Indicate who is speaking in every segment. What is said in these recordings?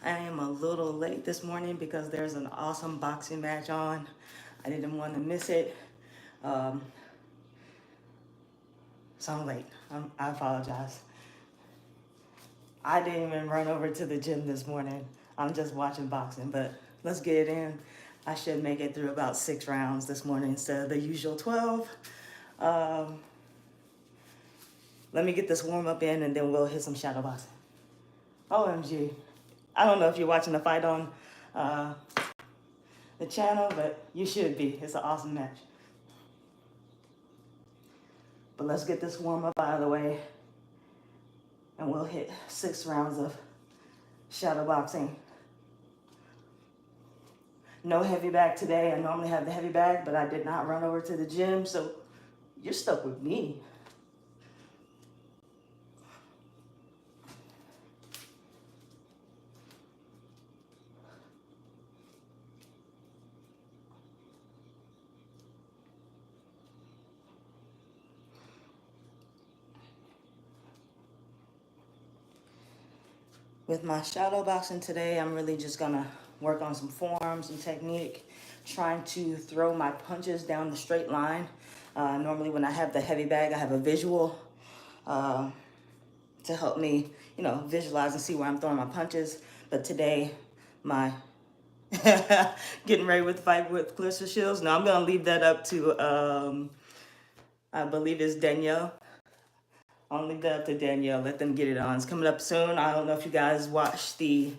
Speaker 1: I am a little late this morning because there's an awesome boxing match on. I didn't want to miss it. Um, so I'm late. I apologize. I didn't even run over to the gym this morning. I'm just watching boxing, but let's get it in. I should make it through about 6 rounds this morning instead of the usual 12. Um, Let me get this warm up in and then we'll hit some shadow boxing. OMG. I don't know if you're watching the fight on uh, the channel, but you should be. It's an awesome match. But let's get this warm up out of the way and we'll hit 6 rounds of shadow boxing. No heavy bag today. I normally have the heavy bag, but I did not run over to the gym, so you're stuck with me. With my shadow boxing today, I'm really just gonna work on some form, some technique, trying to throw my punches down the straight line. Normally when I have the heavy bag, I have a visual to help me, visualize and see where I'm throwing my punches. But today, my getting ready with the fight with Clarissa Shields. No, I'm gonna leave that up to, I believe it's Danielle. I'll leave that up to Danielle. Let them get it on. It's coming up soon. I don't know if you guys watched the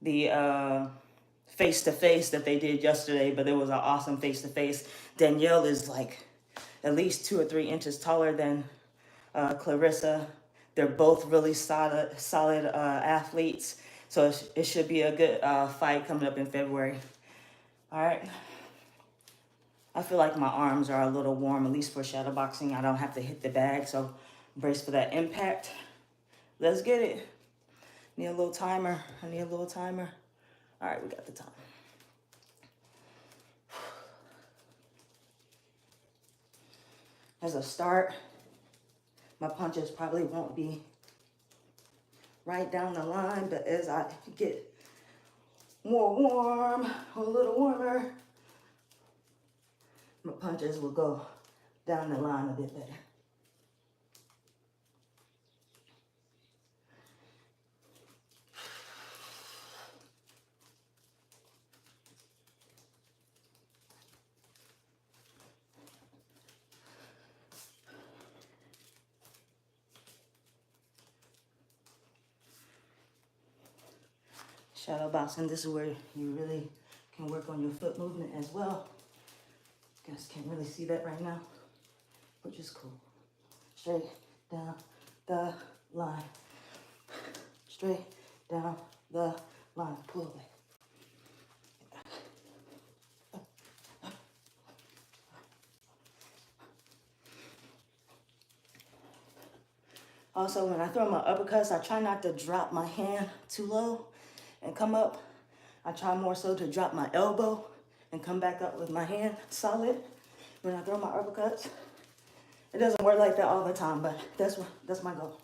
Speaker 1: face to face that they did yesterday, but it was an awesome face to face. Danielle is like at least 2 or 3 inches taller than Clarissa. They're both really solid athletes. So it should be a good fight coming up in February. All right. I feel like my arms are a little warm, at least for shadow boxing. I don't have to hit the bag, so brace for that impact. Let's get it. Need a little timer. I need a little timer. All right, we got the time. As a start, my punches probably won't be right down the line, but as I get more warm, a little warmer, my punches will go down the line a bit better. Shadow boxing, this is where you really can work on your foot movement as well. You guys can't really see that right now, which is cool. Straight down the line. Straight down the line. Pull away. Also, when I throw my uppercuts, I try not to drop my hand too low and come up. I try more so to drop my elbow and come back up with my hand solid when I throw my uppercuts. It doesn't work like that all the time, but that's my goal.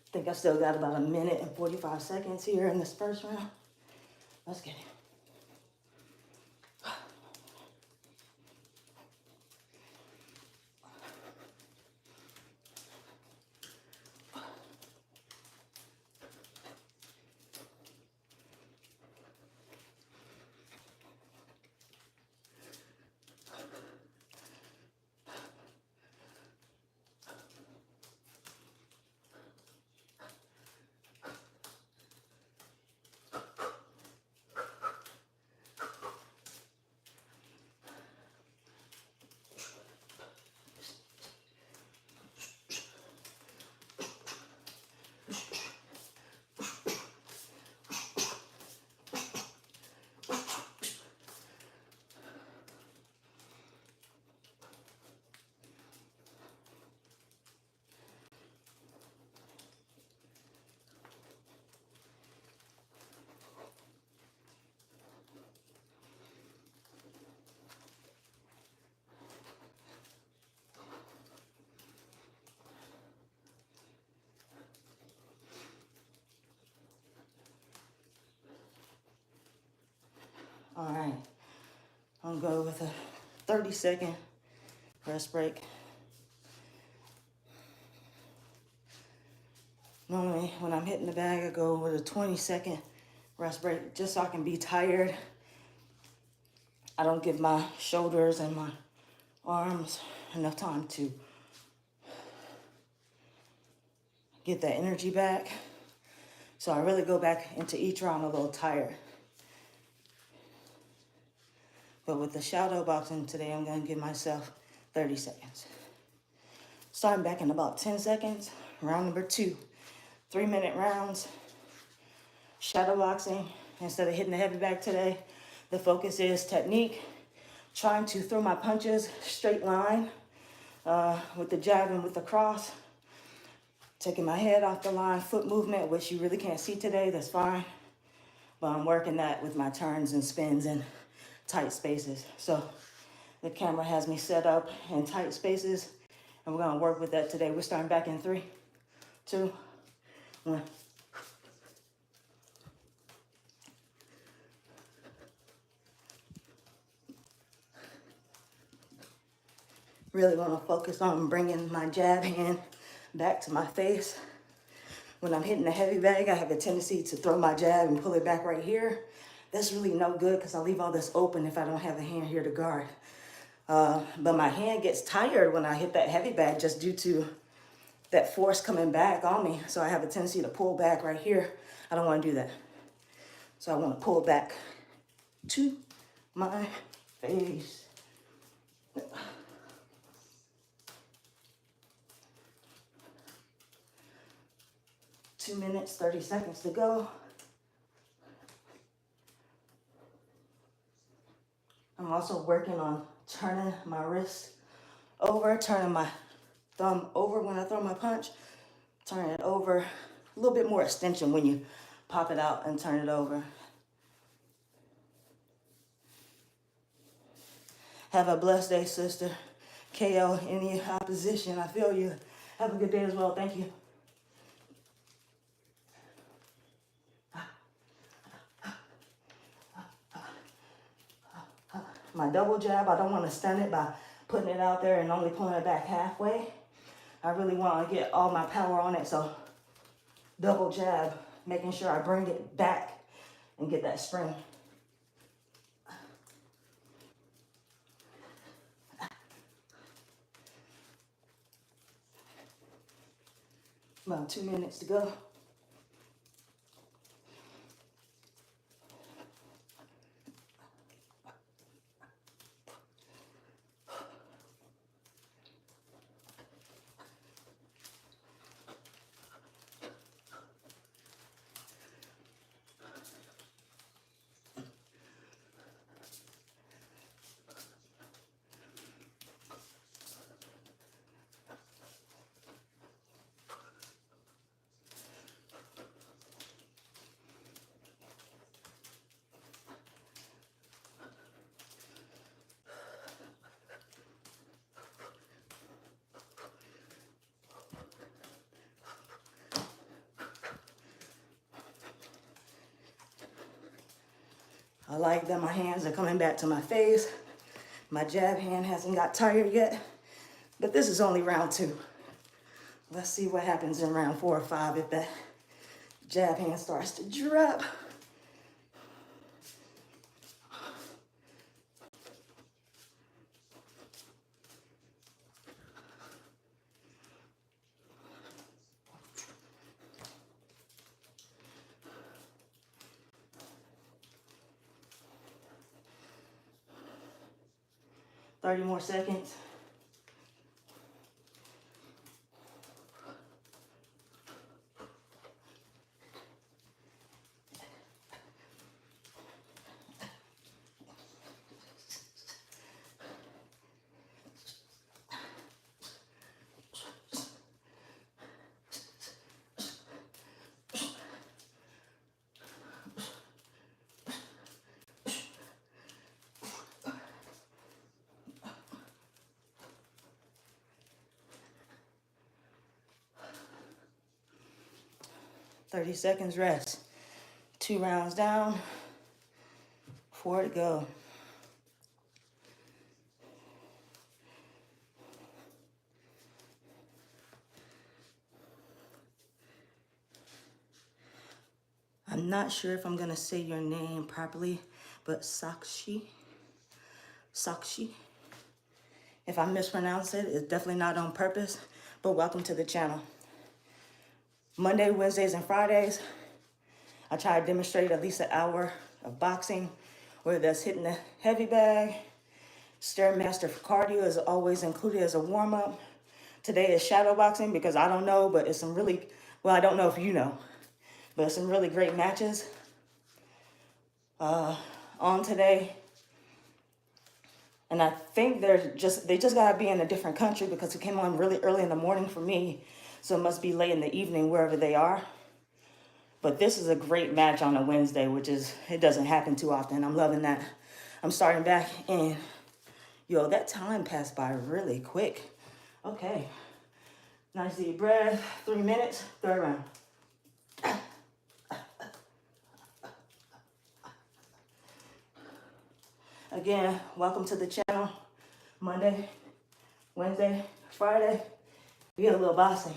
Speaker 1: I think I still got about 1 minute and 45 seconds here in this first round. Let's get it. All right, I'm gonna go with a 30-second rest break. Normally, when I'm hitting the bag, I go with a 20-second rest break just so I can be tired. I don't give my shoulders and my arms enough time to get that energy back. So I really go back into each round a little tired. But with the shadow boxing today, I'm gonna give myself 30 seconds. Starting back in about 10 seconds, round number 2. 3-minute rounds, shadow boxing. Instead of hitting the heavy bag today, the focus is technique, trying to throw my punches straight line with the jab and with the cross, taking my head off the line, foot movement, which you really can't see today, that's fine. But I'm working that with my turns and spins and tight spaces. So the camera has me set up in tight spaces, and we're gonna work with that today. We're starting back in 3, 2, 1. Really want to focus on bringing my jab hand back to my face. When I'm hitting the heavy bag, I have a tendency to throw my jab and pull it back right here. That's really no good because I leave all this open if I don't have a hand here to guard. But my hand gets tired when I hit that heavy bag just due to that force coming back on me. So I have a tendency to pull back right here. I don't want to do that. So I want to pull back to my face. 2 minutes, 30 seconds to go. I'm also working on turning my wrist over, turning my thumb over when I throw my punch, turning it over. A little bit more extension when you pop it out and turn it over. Have a blessed day, sister. KO, any opposition, I feel you. Have a good day as well. Thank you. My double jab, I don't want to stun it by putting it out there and only pulling it back halfway. I really want to get all my power on it, so double jab, making sure I bring it back and get that spring. About 2 minutes to go. I like that my hands are coming back to my face. My jab hand hasn't got tired yet, but this is only round 2. Let's see what happens in round 4 or 5 if that jab hand starts to drop. Thirty more seconds. .30 seconds rest. 2 rounds down, Where'd it go? I'm not sure if I'm gonna say your name properly, but Sakshi. If I mispronounce it, it's definitely not on purpose, but welcome to the channel. Monday, Wednesdays, and Fridays, I try to demonstrate at least an hour of boxing, whether that's hitting the heavy bag. Stairmaster for cardio is always included as a warm-up. Today is shadow boxing because I don't know, but it's some really, well, I don't know if you know, but some really great matches on today. And I think they just gotta be in a different country because it came on really early in the morning for me. So it must be late in the evening wherever they are. But this is a great match on a Wednesday, it doesn't happen too often. I'm loving that. I'm starting back and yo, that time passed by really quick. Okay, nice deep breath, 3 minutes, third round. Again, welcome to the channel. Monday, Wednesday, Friday, we get a little boxing.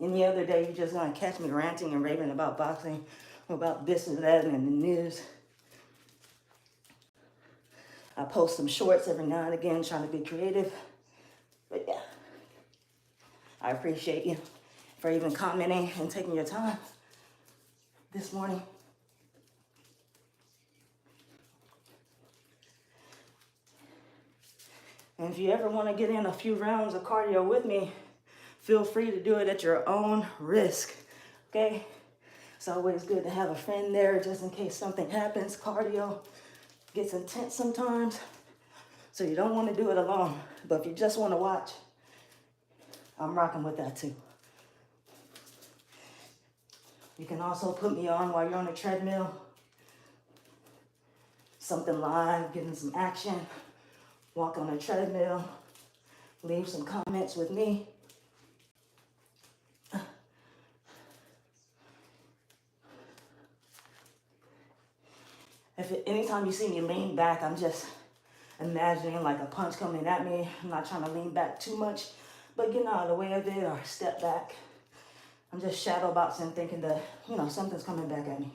Speaker 1: Any other day, you're just gonna catch me ranting and raving about boxing, about this and that and the news. I post some shorts every now and again, trying to be creative. But yeah, I appreciate you for even commenting and taking your time this morning. And if you ever want to get in a few rounds of cardio with me, feel free to do it at your own risk, okay? It's always good to have a friend there just in case something happens. Cardio gets intense sometimes, so you don't want to do it alone. But if you just want to watch, I'm rocking with that too. You can also put me on while you're on the treadmill. Something live, getting some action. Walk on a treadmill, leave some comments with me. Anytime you see me lean back, I'm just imagining like a punch coming at me. I'm not trying to lean back too much, but getting out of the way of it or step back. I'm just shadow boxing, thinking that, something's coming back at me.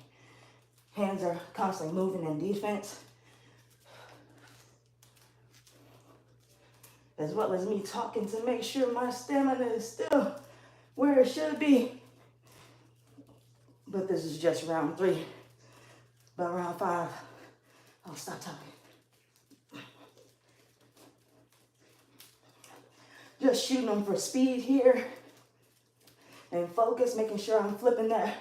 Speaker 1: Hands are constantly moving in defense, as well as me talking to make sure my stamina is still where it should be. But this is just round 3. By round 5, I'll stop talking. Just shooting them for speed here and focus, making sure I'm flipping that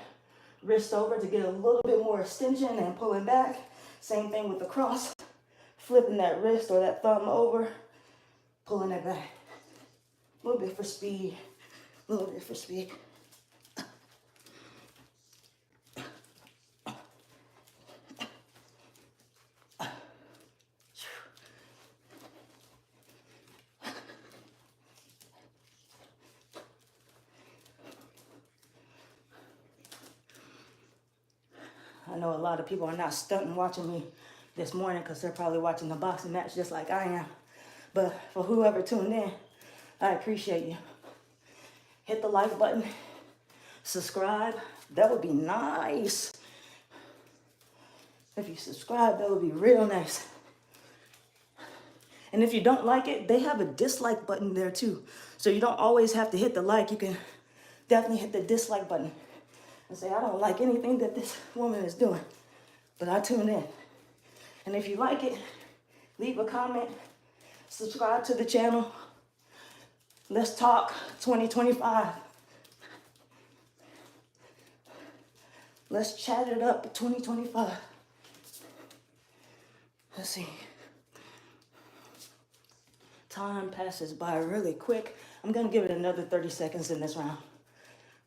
Speaker 1: wrist over to get a little bit more extension and pulling back. Same thing with the cross, flipping that wrist or that thumb over, pulling it back. A little bit for speed, a little bit for speed. I know a lot of people are not stunting watching me this morning because they're probably watching the boxing match just like I am. But for whoever tuned in, I appreciate you. Hit the like button, subscribe. That would be nice. If you subscribe, that would be real nice. And if you don't like it, they have a dislike button there too. So you don't always have to hit the like. You can definitely hit the dislike button and say, I don't like anything that this woman is doing, but I tuned in. And if you like it, leave a comment, subscribe to the channel. Let's talk 2025. Let's chat it up 2025. Let's see. Time passes by really quick. I'm gonna give it another 30 seconds in this round.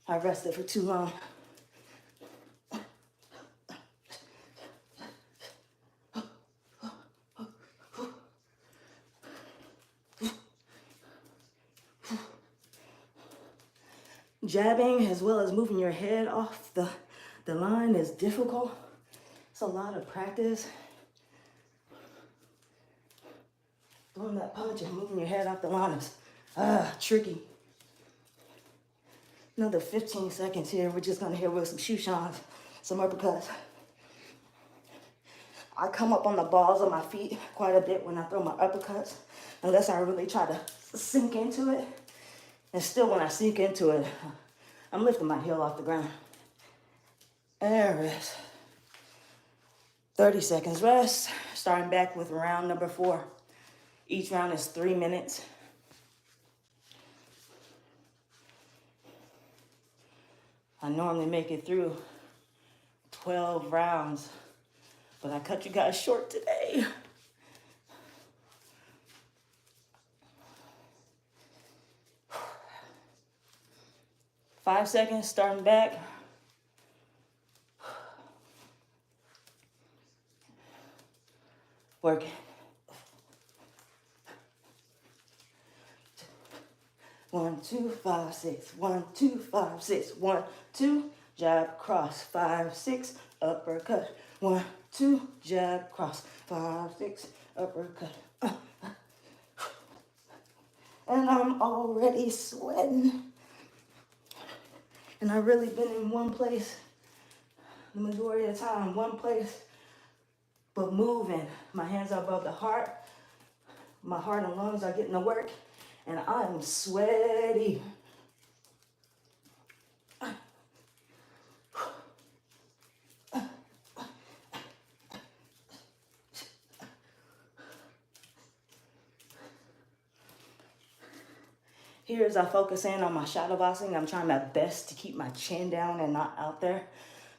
Speaker 1: I rested for too long. Jabbing as well as moving your head off the line is difficult. It's a lot of practice. Throwing that punch and moving your head off the line is tricky. Another 15 seconds here. We're just gonna hit with some shoe shines, some uppercuts. I come up on the balls of my feet quite a bit when I throw my uppercuts, unless I really try to sink into it. And still when I sink into it, I'm lifting my heel off the ground. There it is. 30 seconds rest, starting back with round number 4. Each round is 3 minutes. I normally make it through 12 rounds, but I cut you guys short today. Five seconds, starting back. Working. 1, 2, 5, 6. 1, 2, 5, 6. 1, 2, jab, cross. 5, 6, uppercut. 1, 2, jab, cross. 5, 6, uppercut. And I'm already sweating. And I've really been in one place the majority of the time, one place, but moving. My hands are above the heart. My heart and lungs are getting to work, and I'm sweaty. Here as I focus in on my shadow boxing, I'm trying my best to keep my chin down and not out there.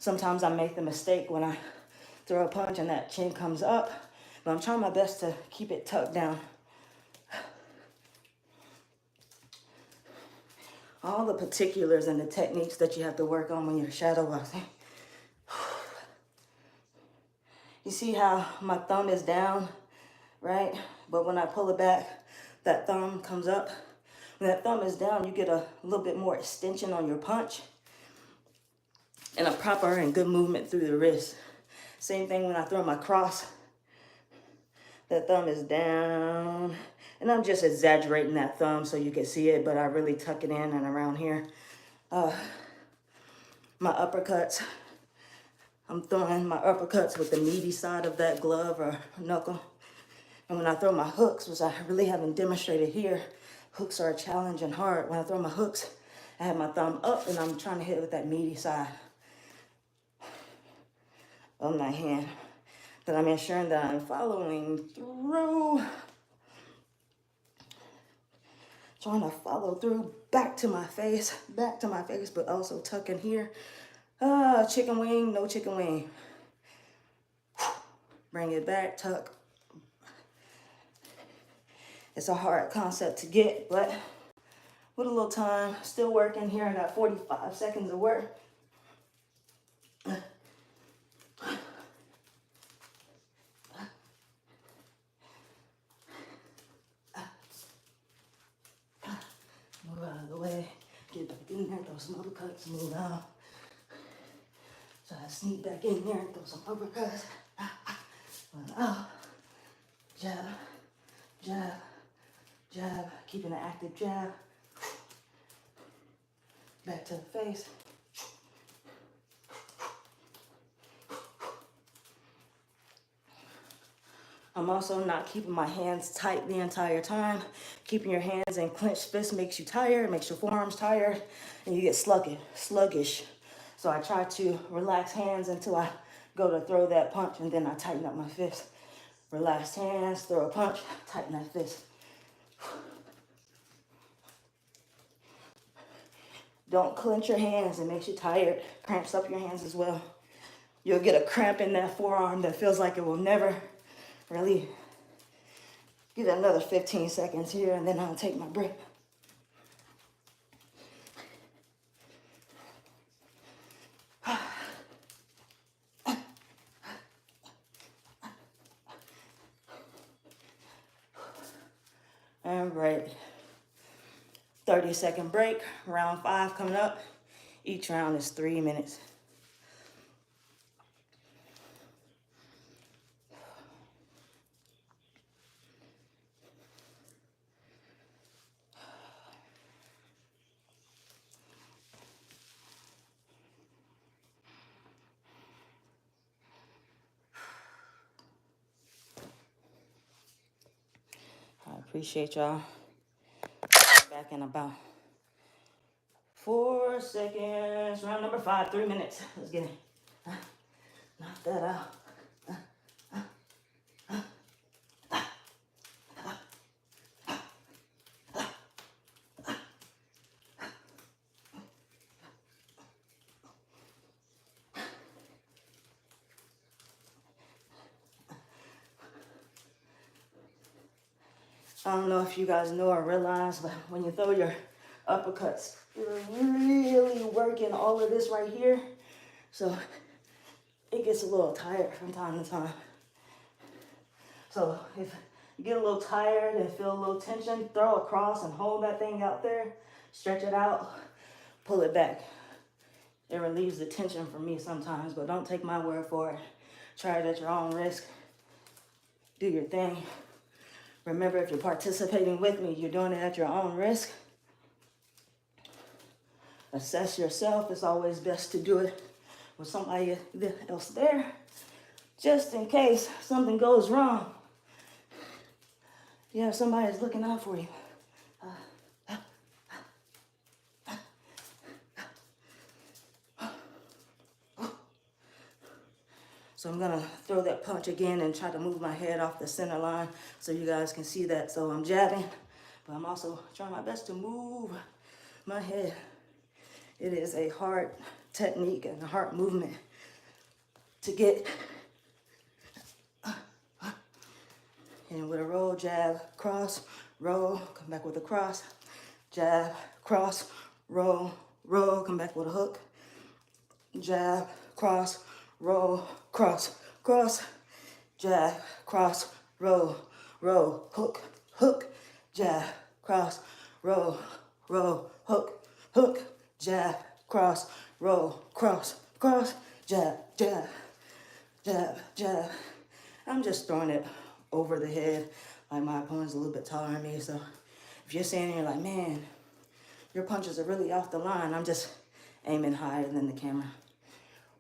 Speaker 1: Sometimes I make the mistake when I throw a punch and that chin comes up, but I'm trying my best to keep it tucked down. All the particulars and the techniques that you have to work on when you're shadow boxing. You see how my thumb is down, right? But when I pull it back, that thumb comes up. When that thumb is down, you get a little bit more extension on your punch and a proper and good movement through the wrist. Same thing when I throw my cross. That thumb is down. And I'm just exaggerating that thumb so you can see it, but I really tuck it in and around here. My uppercuts, I'm throwing my uppercuts with the meaty side of that glove or knuckle. And when I throw my hooks, which I really haven't demonstrated here, hooks are a challenge and hard. When I throw my hooks, I have my thumb up and I'm trying to hit with that meaty side of my hand. That I'm ensuring that I'm following through. Trying to follow through back to my face, but also tuck in here. Chicken wing, no chicken wing. Bring it back, tuck. It's a hard concept to get, but with a little time, still working here. I got 45 seconds of work. Move out of the way, get back in there, throw some uppercuts, move out. So I sneak back in there and throw some uppercuts. Jab, jab, jab, keeping an active jab. Back to the face. I'm also not keeping my hands tight the entire time. Keeping your hands in clenched fists makes you tired, makes your forearms tired, and you get sluggish. So I try to relax hands until I go to throw that punch, and then I tighten up my fist. Relaxed hands, throw a punch, tighten that fist. Don't clench your hands, it makes you tired. Cramps up your hands as well. You'll get a cramp in that forearm that feels like it will never really. Give it another 15 seconds here, and then I'll take my break. All right. 30-second break. Round 5 coming up. Each round is 3 minutes. appreciate y'all. Back in about 4 seconds. Round number 5, 3 minutes. Let's get it. Knock that out. I don't know if you guys know or realize, but when you throw your uppercuts, you're really working all of this right here. So it gets a little tired from time to time. So if you get a little tired and feel a little tension, throw across and hold that thing out there, stretch it out, pull it back. It relieves the tension for me sometimes, but don't take my word for it. Try it at your own risk. Do your thing. Remember, if you're participating with me, you're doing it at your own risk. Assess yourself. It's always best to do it with somebody else there, just in case something goes wrong. Yeah, somebody's looking out for you. So I'm gonna throw that punch again and try to move my head off the center line so you guys can see that. So I'm jabbing, but I'm also trying my best to move my head. It is a hard technique and a hard movement to get. And with a roll, jab, cross, roll, come back with a cross, jab, cross, roll, roll, come back with a hook, jab, cross, roll, cross, cross, jab, cross, roll, roll, hook, hook, jab, cross, roll, roll, hook, hook, jab, cross, roll, cross, cross, jab, jab, jab, jab. I'm just throwing it over the head. Like my opponent's a little bit taller than me, so if you're saying you're like, man, your punches are really off the line, I'm just aiming higher than the camera.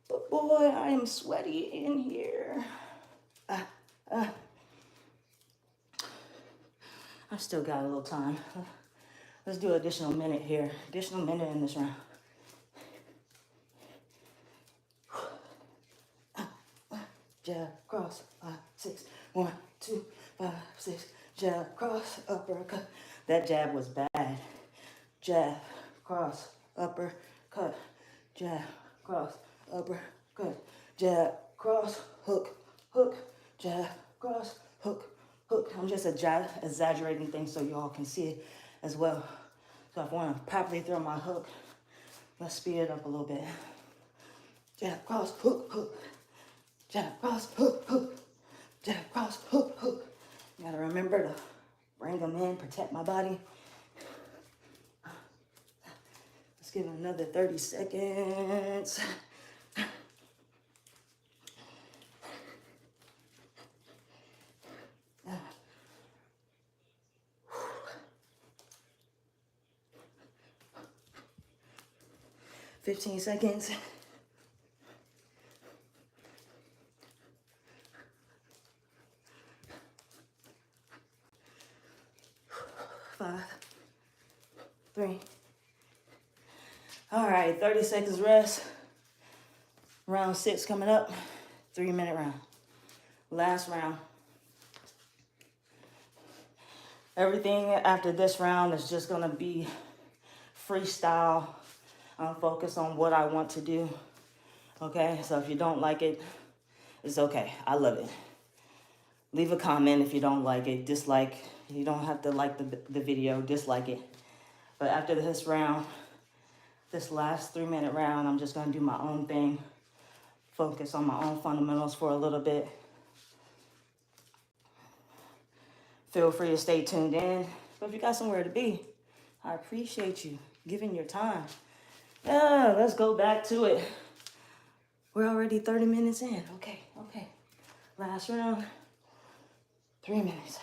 Speaker 1: But boy, I am sweaty in here. I still got a little time. Let's do an additional minute here. Additional minute in this round. Jab, cross, 5, 6. 1, 2, 5, 6. Jab, cross, uppercut. That jab was bad. Jab, cross, uppercut. Jab, cross, uppercut. Jab, cross, hook, hook. Jab, cross, hook, hook. I'm just exaggerating things so you all can see it as well. So if I want to properly throw my hook, let's speed it up a little bit. Jab, cross, hook, hook. Jab, cross, hook, hook. Jab, cross, hook, hook. You gotta remember to bring them in, protect my body. Let's give it another 30 seconds. $15 seconds. 5, 3. All right, 30 seconds rest. Round 6 coming up. 3-minute round. Last round. Everything after this round is just gonna be freestyle. I'm focused on what I want to do. Okay, so if you don't like it, it's okay. I love it. Leave a comment if you don't like it. Dislike. You don't have to like the video. Dislike it. But after this round, this last 3-minute round, I'm just gonna do my own thing. Focus on my own fundamentals for a little bit. Feel free to stay tuned in. But if you got somewhere to be, I appreciate you giving your time. Yeah, let's go back to it. We're already 30 minutes in. Okay. Last round, 3 minutes.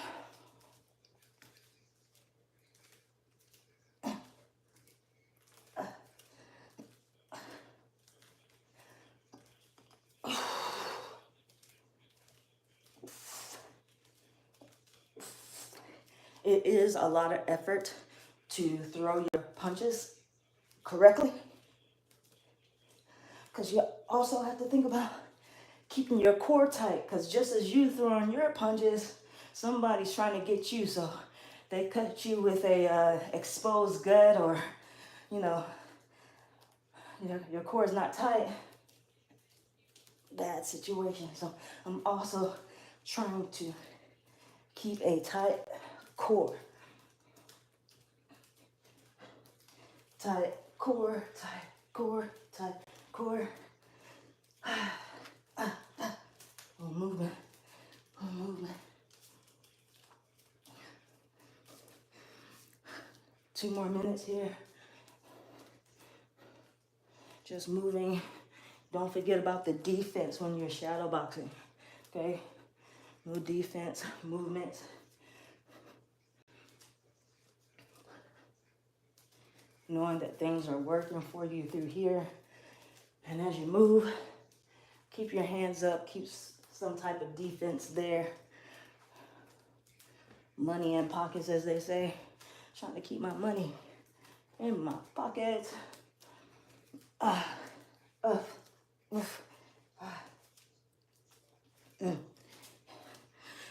Speaker 1: It is a lot of effort to throw your punches correctly, because you also have to think about keeping your core tight, because just as you throwing your punches, somebody's trying to get you, so they cut you with a exposed gut, or you know, your core is not tight. Bad situation. So I'm also trying to keep a tight core. Tight core, tight core, tight core. More movement, more movement. 2 more minutes here. Just moving. Don't forget about the defense when you're shadow boxing, okay? No defense, movements. Knowing that things are working for you through here. And as you move, keep your hands up, keep some type of defense there. Money in pockets, as they say. Trying to keep my money in my pockets.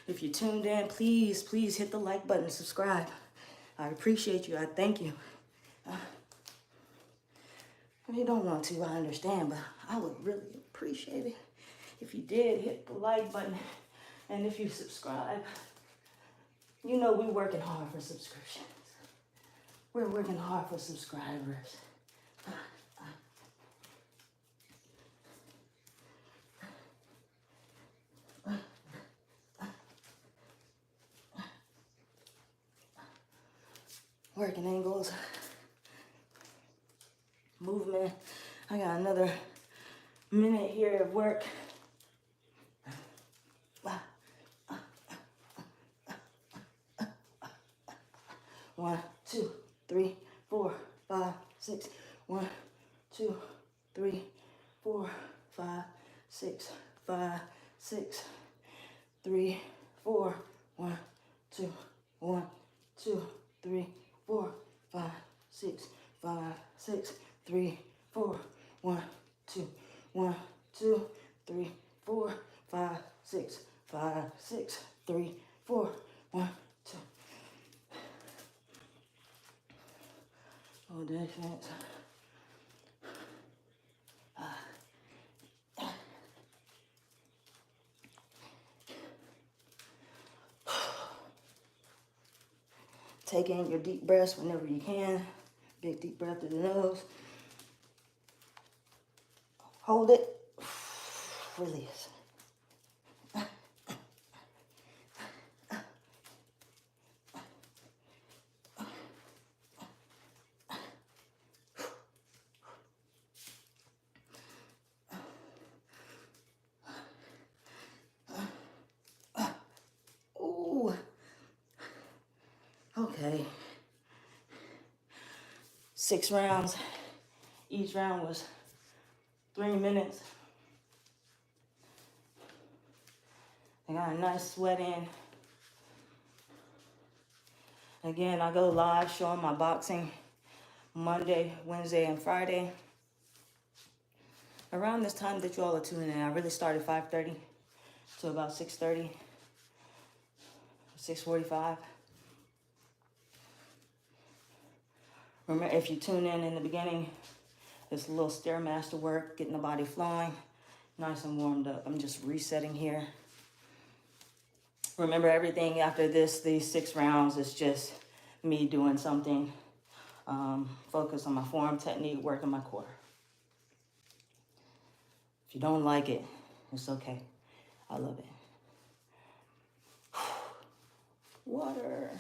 Speaker 1: If you tuned in, please hit the like button, subscribe. I appreciate you, I thank you. If you don't want to, I understand, but I would really appreciate it if you did hit the like button. And if you subscribe, you know we're working hard for subscriptions. We're working hard for subscribers. Working angles, movement. I got another minute here of work. 1, 2, 3, 4, 5, 6. 1, 2, 3, 4, 5, 6, 5, 6, 3, 4. 1, 2, 1, 2, 3, 4, 5, 6, 5, 6, 3, 4. 1, 2, 1, 2, 3, 4, 5, 6, 5, 6, 3, 4. 1, 2. Oh, defense. Take in your deep breaths whenever you can. Big deep breath through the nose. Hold it. Release. Ooh. Okay. 6 rounds. Each round was 3 minutes. I got a nice sweat in. Again, I go live showing my boxing Monday, Wednesday, and Friday. Around this time that you all are tuning in, I really started 5:30 to about 6:30, 6:45. Remember, if you tune in the beginning, it's a little Stairmaster work, getting the body flowing, nice and warmed up. I'm just resetting here. Remember, everything after these 6 rounds is just me doing something. Focus on my form, technique, working my core. If you don't like it, it's okay. I love it. Water.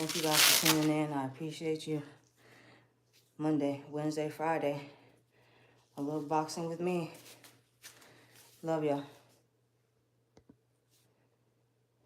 Speaker 1: Thank you guys for tuning in. I appreciate you. Monday, Wednesday, Friday. A little boxing with me. Love y'all.